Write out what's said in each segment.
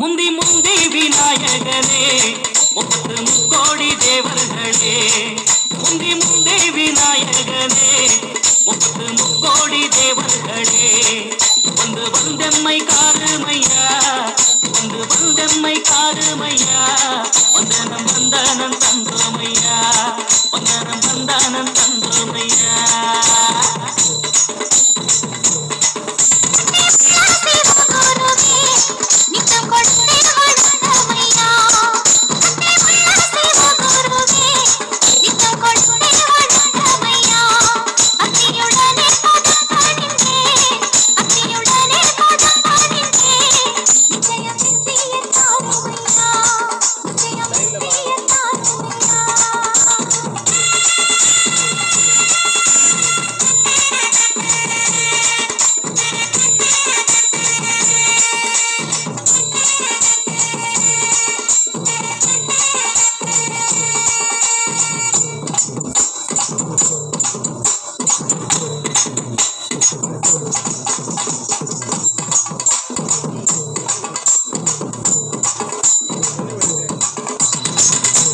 முந்தி முந்தி விநாயகனே முப்பத்து முக்கோடி தேவர்களே, முந்தி முந்தி விநாயகனே முப்பத்து முக்கோடி தேவர்களே, வந்து வந்தெம்மை காருமையா, வந்து வந்தெம்மை காருமையா, வந்தனம் வந்தனம் தந்தோமையா, வந்தனம் வந்தனம் தந்தோமையா.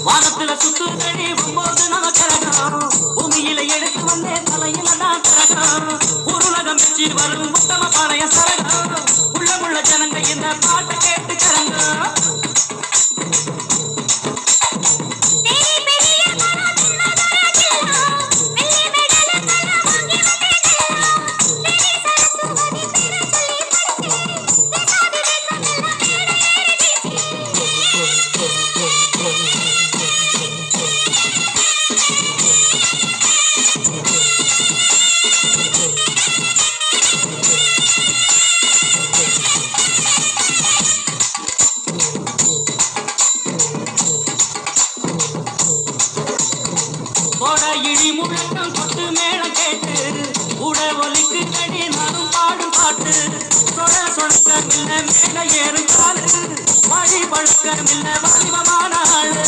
வானத்துல சுத்துதடி 9 நவக்கிரகம், பூமியில எடுத்து வந்தே தலையில தான் கரகம், உருளகம் வச்சு வரும் உத்தம பழைய சரகம், உள்ளமுள்ள ஜனங்க இந்த பாட்டை கேட்டு கரங்க. இடி முழக்கம் கொட்டு மேளம் கேட்டு உட ஒலிக்கு கடி நானும் பாடும் பாட்டு, சொட சொடக்கமில்ல மேல ஏறும் காலு, வழி பழக்கமில்ல வலிவமான ஆளு.